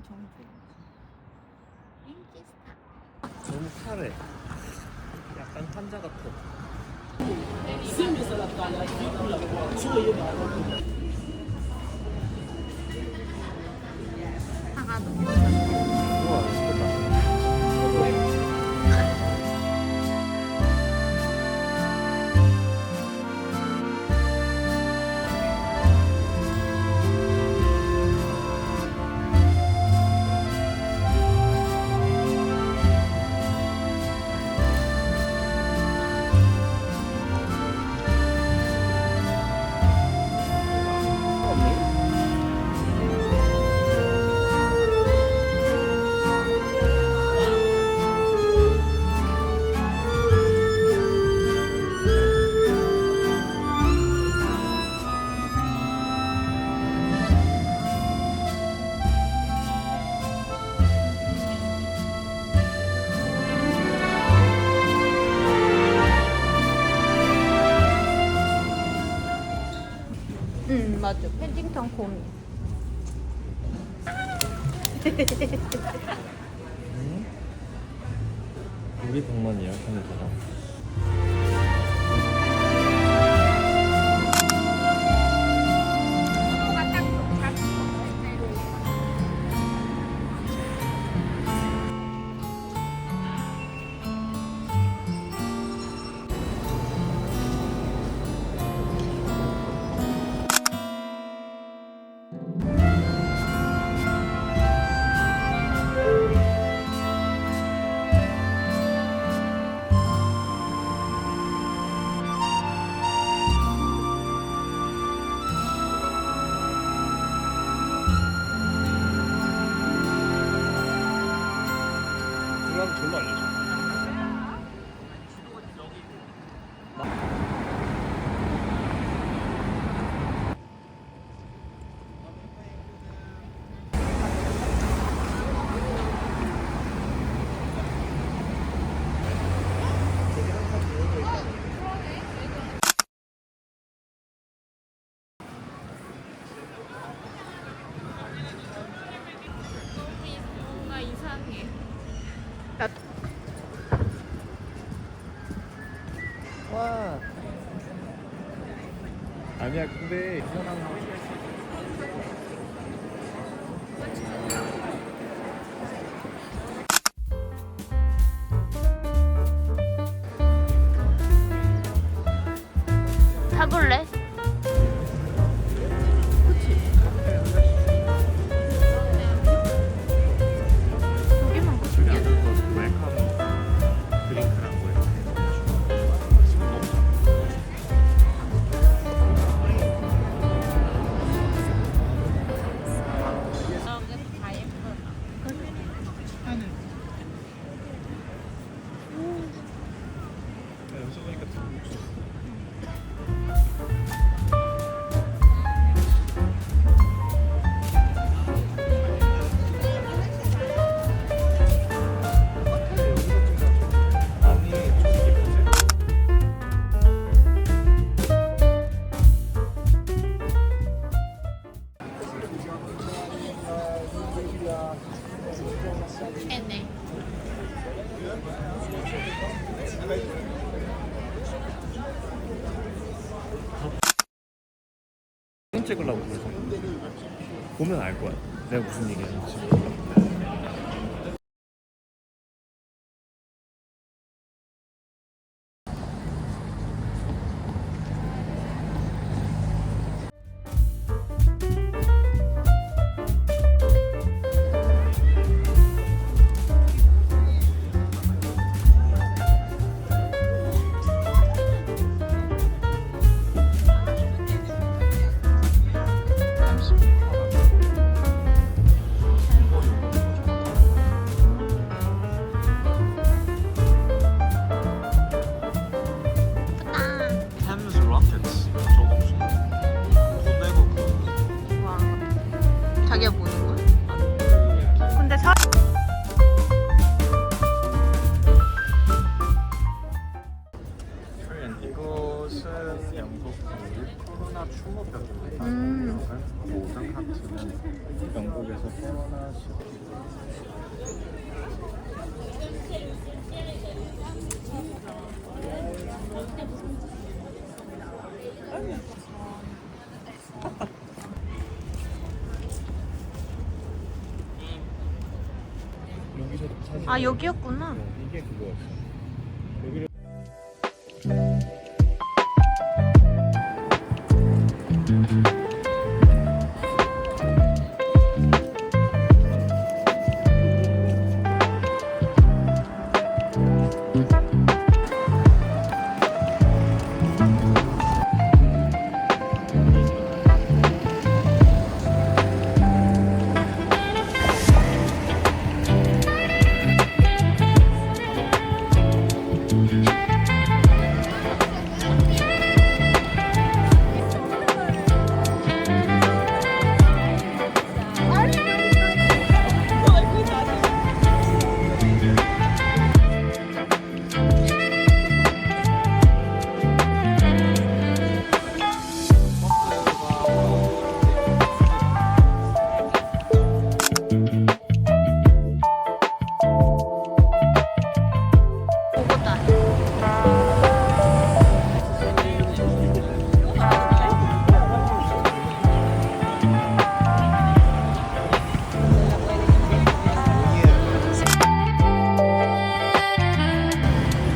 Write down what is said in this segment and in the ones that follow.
정부. 인기스타. 너무 파래. 약간 환자 같아. 사과도. 우와, 맛있겠다. 응 맞아. 펜딩턴 곰이. 우리 병만 예약하면 되나? 그럼 절로 알려줘. 뭔가 이상해. 와. 아니야, 근데 타볼래? 저기만 봐. 저기 안에서 웰컴 드링크라고 해서 지금 너무 저기 다 예쁘다. 여기서 보니까 되게 아니, 좀 예쁘지? 네네. 사진 찍으려고 그러죠. 보면 알 거야. 내가 무슨 얘기하는지. 템스 로켓츠 저거 무슨 돈 내고 그 와. 자기가 보는 거야? 근데 사 이곳은 영국 코로나 추모벽입니다. 모든 하트는 영국에서 태어나시고 여기서 사진 아 여기였구나. 이게 그거였어. 여기를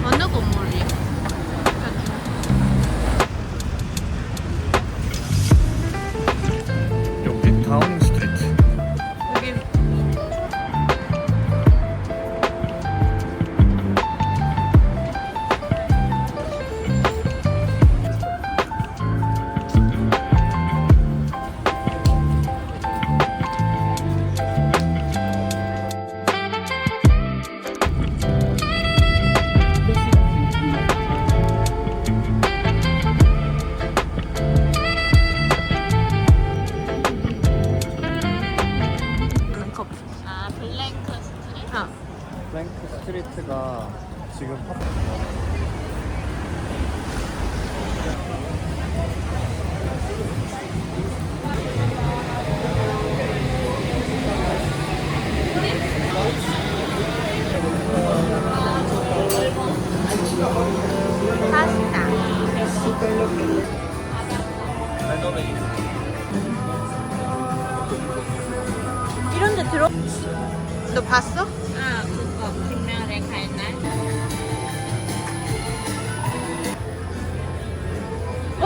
어느 건물이? 여기 다우닝 스트리트. 여기 커피. 아, 블랭크 스트리트? 아, 플랭크 스트리트가 지금 파스타. 이런 데 들어? 너 봤어? 아, 그거 김면에 갈날?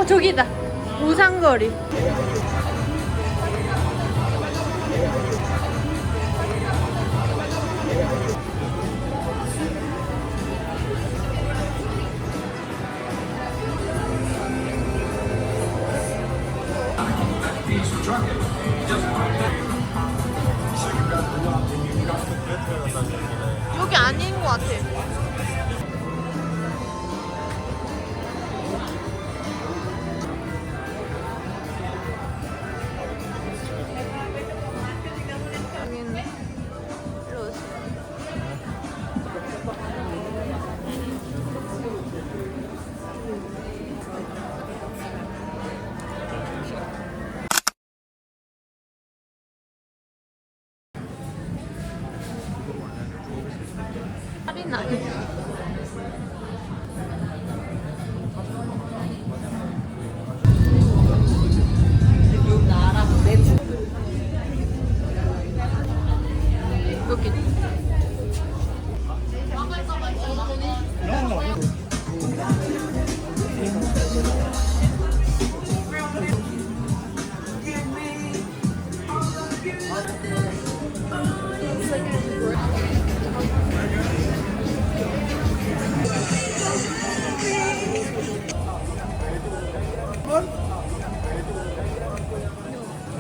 저기다. 우상거리. 여기 아닌 것 같아. 여기는 일로 오세요. 할인 아니야? 여기.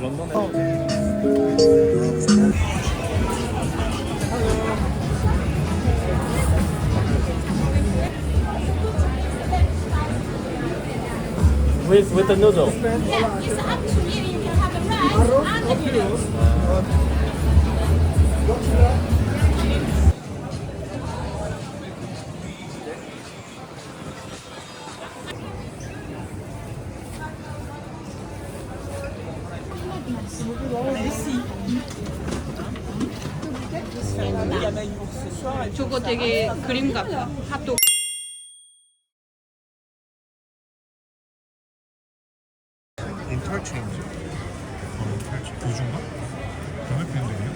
런던 with the noodle. Yeah, it's up to you. You can have a rice and the noodles. 저거 되게 그림 같다. 핫도그. 인터체인지. 인터체인지. 교주인가? 병역비행들이요?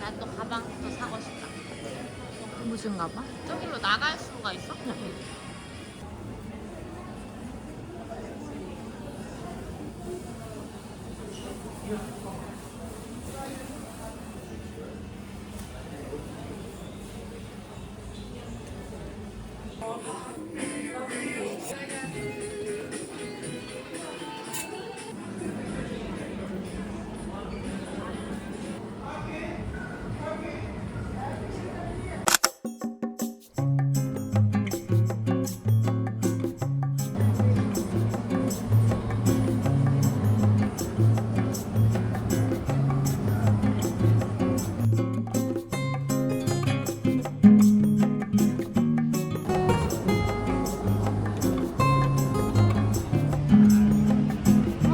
난 또 가방 또 사고 싶다. 무슨 가방? 저기로 나갈 수가 있어?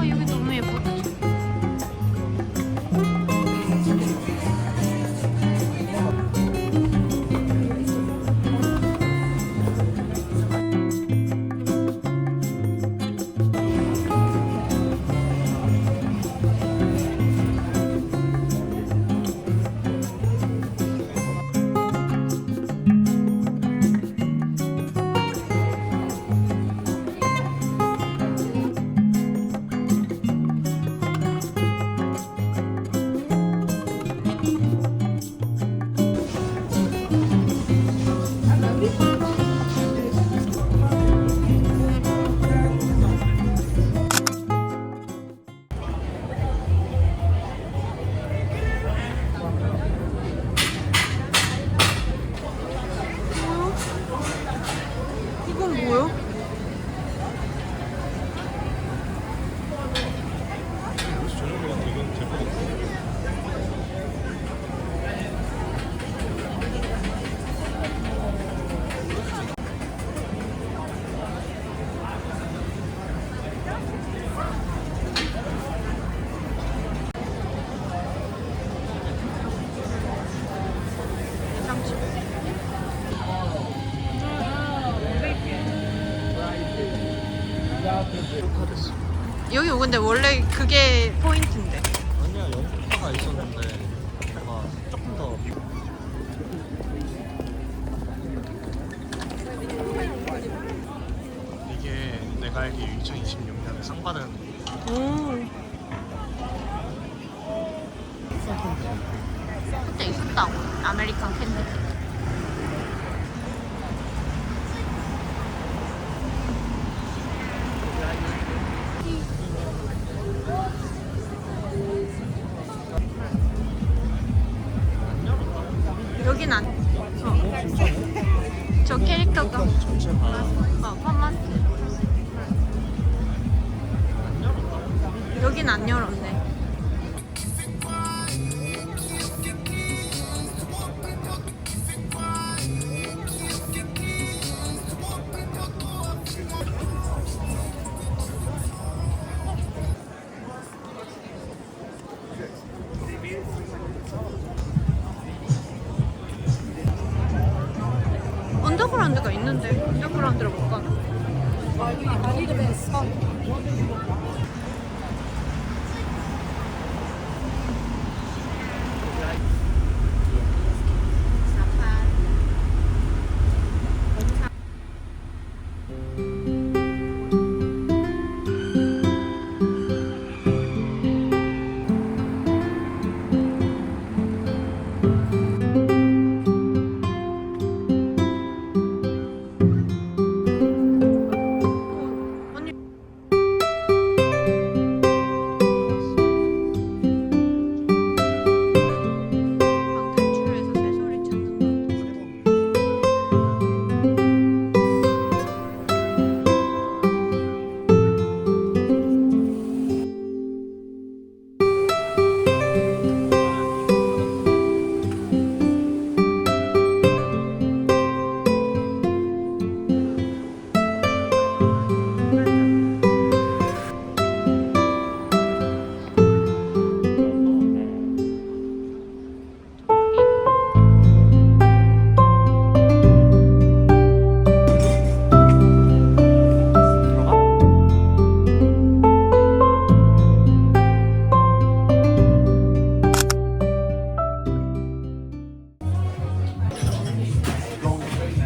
여기 너무 예쁘다. 이건 뭐야? 혹시 저녁에 이건 제거 같아. 여기 근데 원래 그게 포인트인데. 아니야, 영국화가 있었는데 뭔가 조금 더 미국. 이게 내가 알기에 2026년에 상 받은 그때 있었다고. 아메리칸 캔디. 여긴 안. 저 캐릭터가. 전체 다 퍼먼트. 안 열었다. 여긴 안 열었네. 언더그라운드가 있는데 언더그라운드를 못 가나? 방탈출에서 새소리 찾는 거.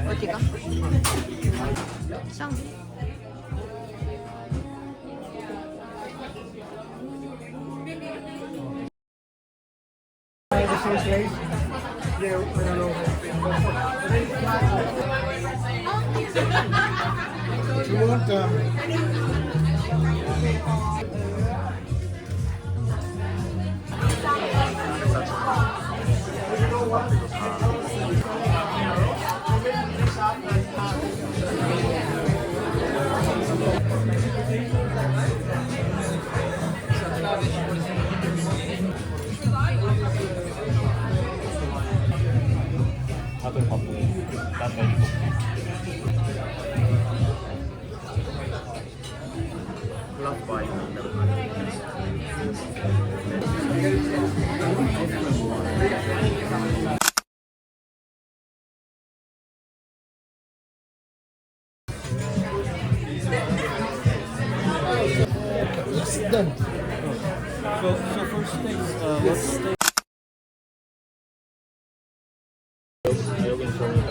어디가? 짱. You want 다들 바쁘고 난 내일 볼게. 글라스 done. So first things, let's stay. 여긴 좋으니까.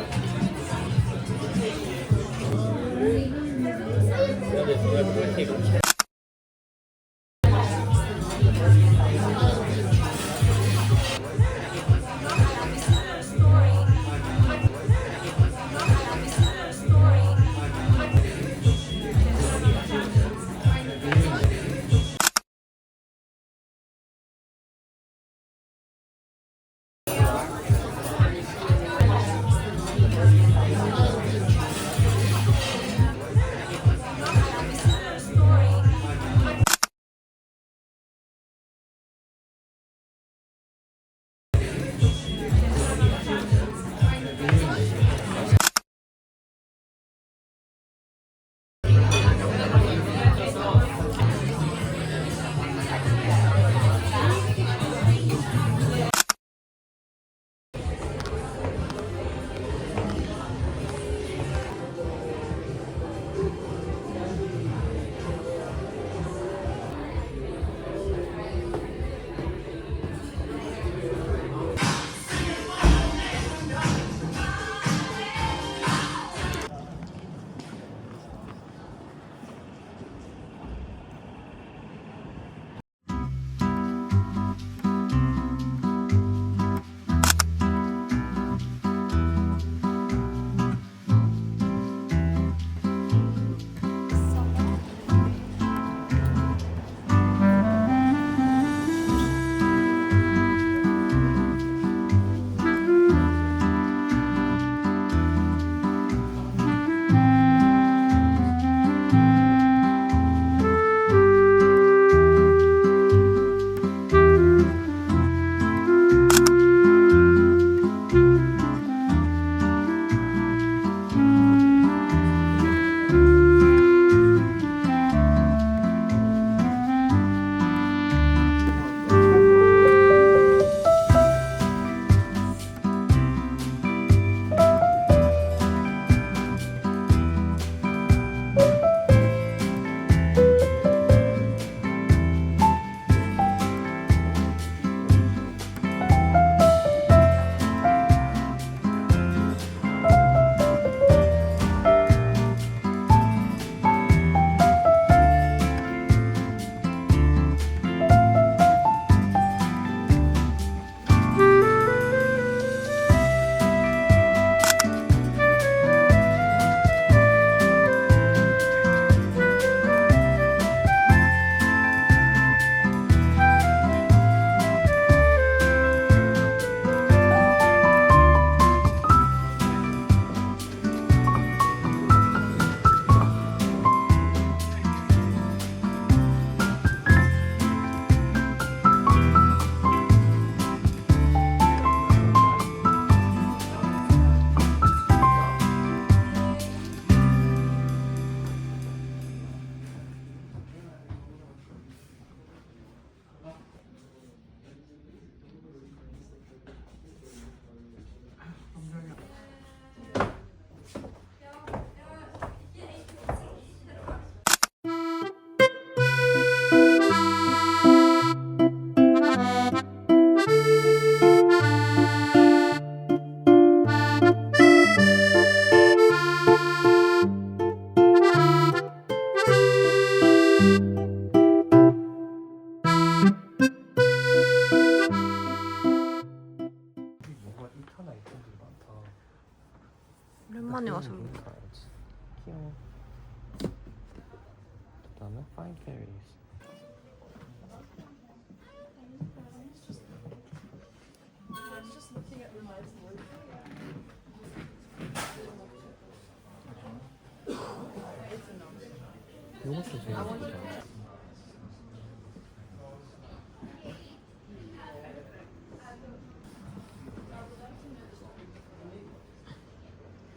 이것도 제일 예쁘다.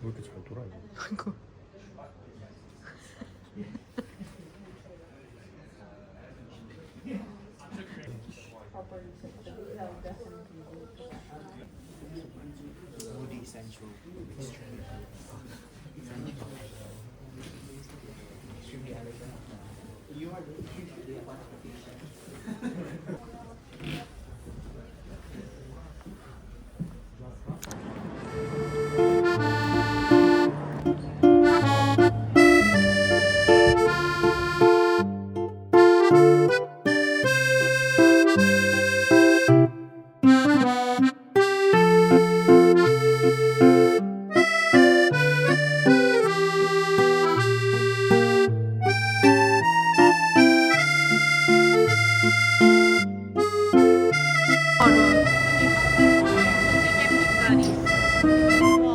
왜 이렇게 잘 돌아 이거? 아이고. Woody sensual, extremely elegant. You are usually a part of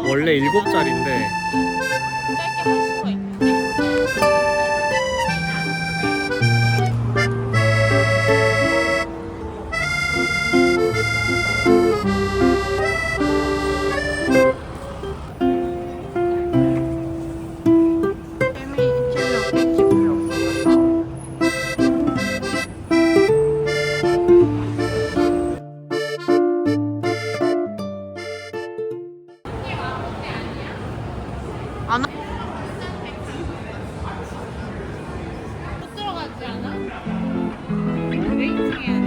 원래 7짜리인데 짧게 할 수가 있는데. 안 와? 못 들어가지 않아? 웨이팅 해야 돼.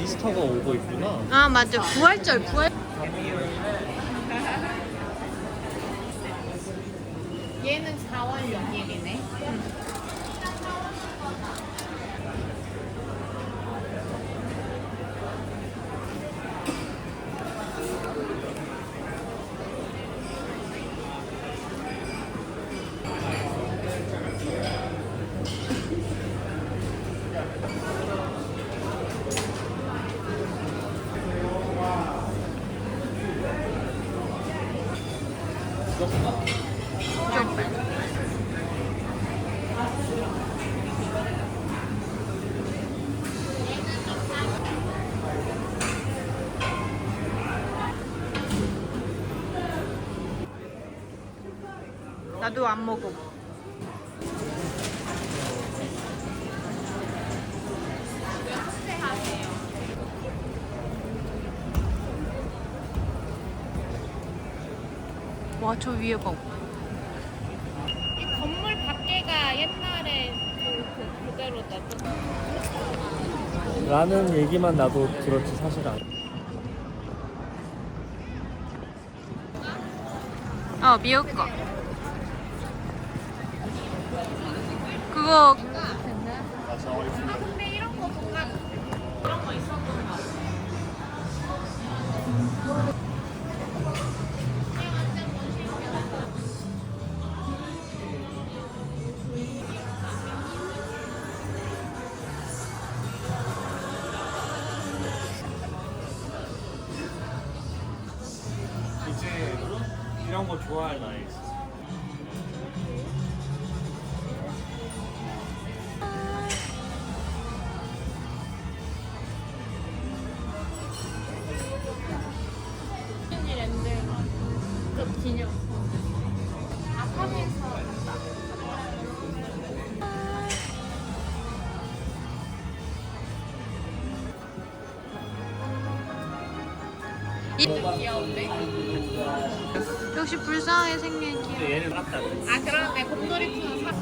이스터가 오고 있구나. 아 맞아. 부활절 부활. 얘는 4월 6일이네. 나도 안 먹어. 와, 저 위에 봐. 이 건물 밖에가 옛날에 그대로다. 라는 얘기만 나도 들었지 사실 안. 미역 거. 그거. 근데 이런 거 뭔가 이런 거 있었던 거 같아. 이런 거 좋아할 나이 있어. 디즈니랜드 그 기념. 아파트에서 귀여운데? 역시 불쌍하게 생긴 귀여워. 근데 얘는 낫다. 아 그러네 곰돌이 푸는 사.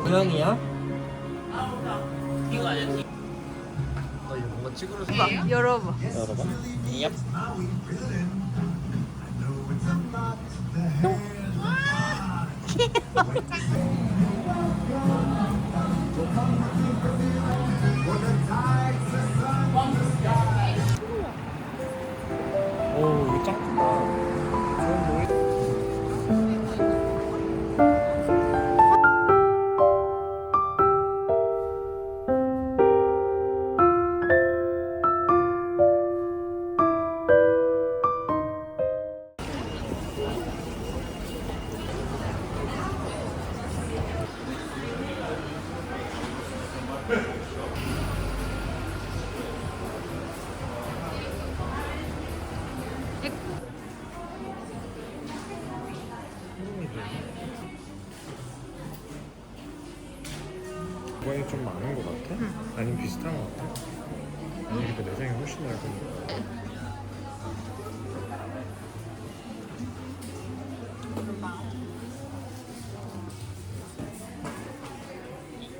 고양이야? 이거 아니야? 너 이거 뭔가 찍으러 열어봐. 열어봐. 얍. 오, 이거 짱 크다. 좋은 놀이. 고양이 좀 많은 것 같아? 아니면 비슷한 것 같아? 아니 근데 내장이 훨씬 얇은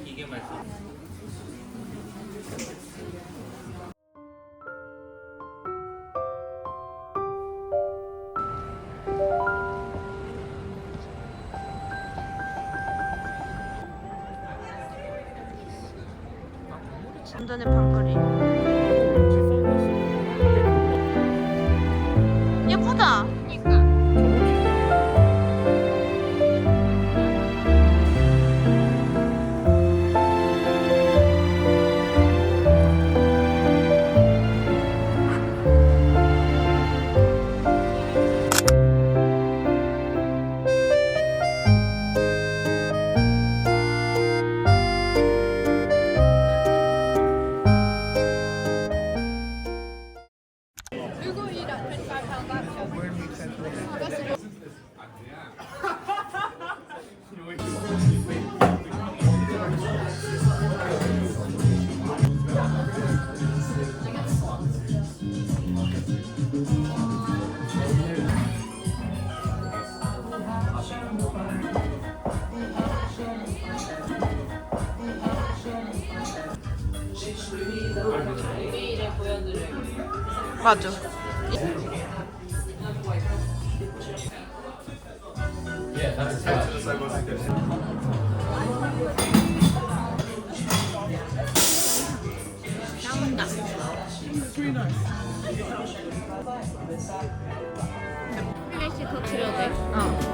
이게 맛있어. 완전히 방거리. 예쁘다. 그러니까. 맞아. 나온다. 플래시 터트려도 돼? 어.